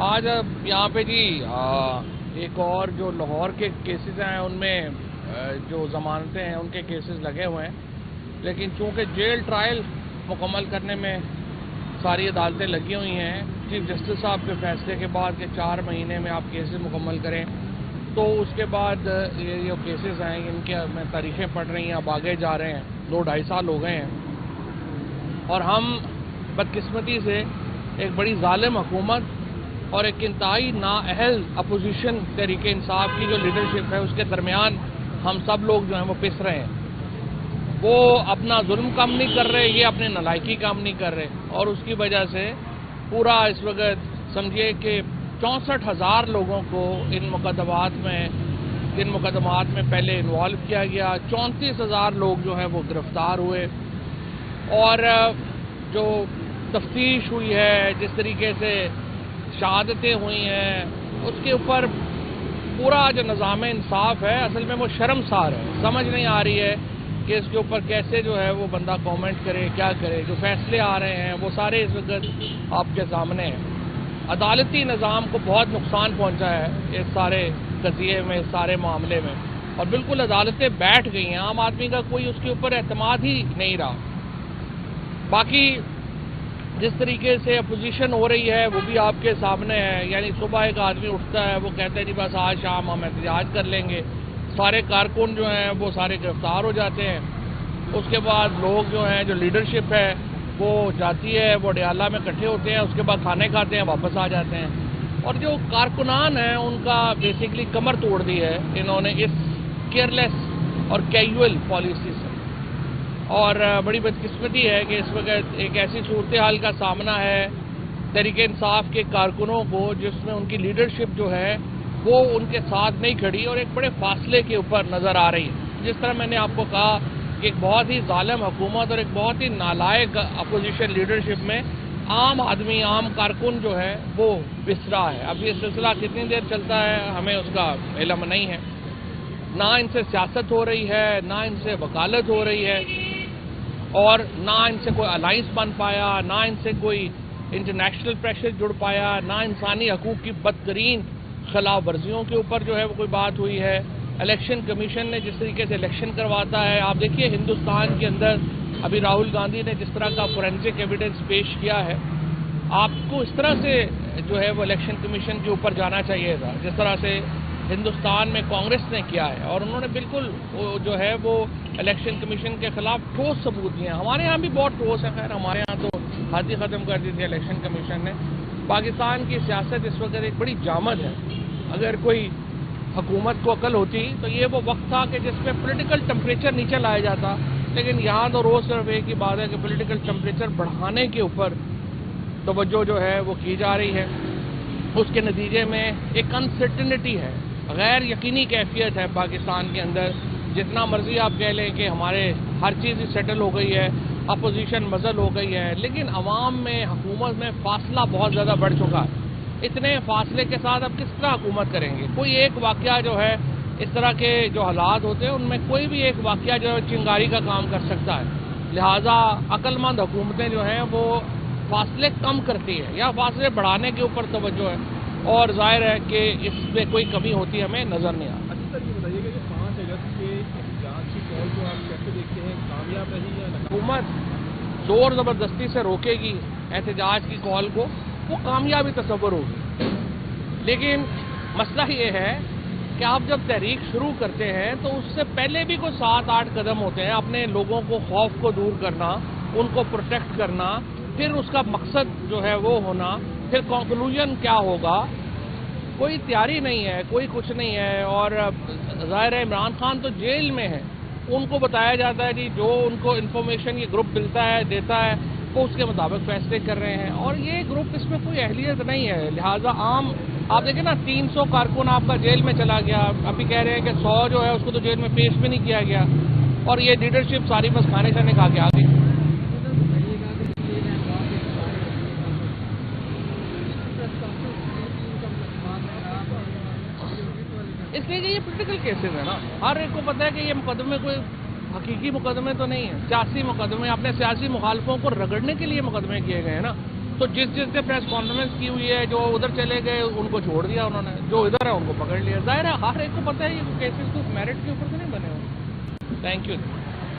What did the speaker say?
آج یہاں پہ جی ایک اور جو لاہور کے کیسز ہیں ان میں جو ضمانتیں ہیں ان کے کیسز لگے ہوئے ہیں، لیکن چونکہ جیل ٹرائل مکمل کرنے میں ساری عدالتیں لگی ہوئی ہیں، چیف جسٹس صاحب کے فیصلے کے بعد کہ 4 مہینے میں آپ کیسز مکمل کریں، تو اس کے بعد یہ جو کیسز ہیں ان کے میں تاریخیں پڑھ رہی ہیں، اب آگے جا رہے ہیں، 2-2.5 سال ہو گئے ہیں، اور ہم بدقسمتی سے ایک بڑی ظالم حکومت اور ایک انتہائی نااہل اپوزیشن تحریک انصاف کی جو لیڈرشپ ہے اس کے درمیان ہم سب لوگ جو ہیں وہ پس رہے ہیں۔ وہ اپنا ظلم کم نہیں کر رہے، یہ اپنی نالائکی کم نہیں کر رہے، اور اس کی وجہ سے پورا اس وقت سمجھیے کہ 64,000 لوگوں کو ان مقدمات میں پہلے انوالو کیا گیا، 34,000 لوگ جو ہیں وہ گرفتار ہوئے، اور جو تفتیش ہوئی ہے، جس طریقے سے شہادتیں ہوئی ہیں، اس کے اوپر پورا جو نظام انصاف ہے اصل میں وہ شرمسار ہے، سمجھ نہیں آ رہی ہے کہ اس کے اوپر کیسے جو ہے وہ بندہ کامنٹ کرے، کیا کرے۔ جو فیصلے آ رہے ہیں وہ سارے اس وقت آپ کے سامنے ہیں۔ عدالتی نظام کو بہت نقصان پہنچا ہے اس سارے قضیے میں، اس سارے معاملے میں، اور بالکل عدالتیں بیٹھ گئی ہیں، عام آدمی کا کوئی اس کے اوپر اعتماد ہی نہیں رہا۔ باقی جس طریقے سے اپوزیشن ہو رہی ہے وہ بھی آپ کے سامنے ہے، یعنی صبح ایک آدمی اٹھتا ہے، وہ کہتے ہیں جی بس آج شام ہم احتجاج کر لیں گے، سارے کارکن جو ہیں وہ سارے گرفتار ہو جاتے ہیں، اس کے بعد لوگ جو ہیں جو لیڈرشپ ہے وہ جاتی ہے، وہ ڈیالہ میں اکٹھے ہوتے ہیں، اس کے بعد کھانے کھاتے ہیں، واپس آ جاتے ہیں، اور جو کارکنان ہیں ان کا بیسیکلی کمر توڑ دی ہے انہوں نے اس کیئرلیس اور کیجول پالیسی سے۔ اور بڑی بدقسمتی ہے کہ اس وقت ایک ایسی صورتحال کا سامنا ہے تحریک انصاف کے کارکنوں کو جس میں ان کی لیڈرشپ جو ہے وہ ان کے ساتھ نہیں کھڑی اور ایک بڑے فاصلے کے اوپر نظر آ رہی ہے۔ جس طرح میں نے آپ کو کہا کہ ایک بہت ہی ظالم حکومت اور ایک بہت ہی نالائق اپوزیشن لیڈرشپ میں عام آدمی، عام کارکن جو ہے وہ بسرا ہے۔ اب یہ سلسلہ کتنی دیر چلتا ہے ہمیں اس کا علم نہیں ہے، نہ ان سے سیاست ہو رہی ہے، نہ ان سے وکالت ہو رہی ہے، اور نہ ان سے کوئی الائنس بن پایا، نہ ان سے کوئی انٹرنیشنل پریشر جڑ پایا، نہ انسانی حقوق کی بدترین خلاف ورزیوں کے اوپر جو ہے وہ کوئی بات ہوئی ہے۔ الیکشن کمیشن نے جس طریقے سے الیکشن کرواتا ہے، آپ دیکھیے ہندوستان کے اندر ابھی راہل گاندھی نے جس طرح کا فورینسک ایویڈنس پیش کیا ہے، آپ کو اس طرح سے جو ہے وہ الیکشن کمیشن کے اوپر جانا چاہیے تھا جس طرح سے ہندوستان میں کانگریس نے کیا ہے، اور انہوں نے بالکل جو ہے وہ الیکشن کمیشن کے خلاف ٹھوس ثبوت دیے ہیں۔ ہمارے ہاں بھی بہت ٹھوس ہے، خیر ہمارے ہاں تو حد ہی ختم کر دی تھی الیکشن کمیشن نے۔ پاکستان کی سیاست اس وقت ایک بڑی جامد ہے، اگر کوئی حکومت کو عقل ہوتی تو یہ وہ وقت تھا کہ جس پہ پولیٹیکل ٹمپریچر نیچے لایا جاتا، لیکن یہاں تو روز صرف ایک ہی بات ہے کہ پولیٹیکل ٹمپریچر بڑھانے کے اوپر توجہ جو ہے وہ کی جا رہی ہے۔ اس کے نتیجے میں ایک انسرٹنٹی ہے، غیر یقینی کیفیت ہے پاکستان کے اندر۔ جتنا مرضی آپ کہہ لیں کہ ہمارے ہر چیز سیٹل ہو گئی ہے، اپوزیشن مزل ہو گئی ہے، لیکن عوام میں، حکومت میں فاصلہ بہت زیادہ بڑھ چکا ہے۔ اتنے فاصلے کے ساتھ اب کس طرح حکومت کریں گے؟ کوئی ایک واقعہ جو ہے، اس طرح کے جو حالات ہوتے ہیں ان میں کوئی بھی ایک واقعہ جو ہے چنگاری کا کام کر سکتا ہے، لہٰذا عقل مند حکومتیں جو ہیں وہ فاصلے کم کرتی ہے یا فاصلے بڑھانے کے اوپر توجہ ہے، اور ظاہر ہے کہ اس میں کوئی کمی ہوتی ہمیں نظر نہیں آتی۔ اچھا سر، یہ بتائیے کہ 5 اگست کے احتجاج کی کال کو آپ کیسے دیکھتے ہیں؟ کامیاب رہی یا ناکام؟ حکومت زور زبردستی سے روکے گی احتجاج کی کال کو، وہ کامیابی تصور ہوگی، لیکن مسئلہ یہ ہے کہ آپ جب تحریک شروع کرتے ہیں تو اس سے پہلے بھی کوئی 7-8 قدم ہوتے ہیں، اپنے لوگوں کو خوف کو دور کرنا، ان کو پروٹیکٹ کرنا، پھر اس کا مقصد جو ہے وہ ہونا، پھر کنکلوژن کیا ہوگا، کوئی تیاری نہیں ہے، کوئی کچھ نہیں ہے۔ اور ظاہر ہے عمران خان تو جیل میں ہے، ان کو بتایا جاتا ہے کہ جو ان کو انفارمیشن یہ گروپ ملتا ہے، دیتا ہے، وہ اس کے مطابق فیصلے کر رہے ہیں، اور یہ گروپ اس میں کوئی اہلیت نہیں ہے، لہٰذا عام آپ دیکھیں نا 300 کارکن آپ کا جیل میں چلا گیا، ابھی کہہ رہے ہیں کہ 100 جو ہے اس کو تو جیل میں پیش بھی نہیں کیا گیا، اور یہ لیڈرشپ ساری بس کھانے شانے کھا کے آ گئی۔ اس لیے کہ یہ پولیٹیکل کیسز ہیں نا، ہر ایک کو پتہ ہے کہ یہ مقدمے کوئی حقیقی مقدمے تو نہیں ہیں، سیاسی مقدمے، اپنے سیاسی مخالفوں کو رگڑنے کے لیے مقدمے کیے گئے ہیں نا۔ تو جس نے پریس کانفرنس کی ہوئی ہے، جو ادھر چلے گئے ان کو چھوڑ دیا انہوں نے، جو ادھر ہے ان کو پکڑ لیا. ظاہر ہے ہر ایک کو پتہ ہے یہ کیسز کو میرٹ کے اوپر تو نہیں بنے ہوئے. Thank you.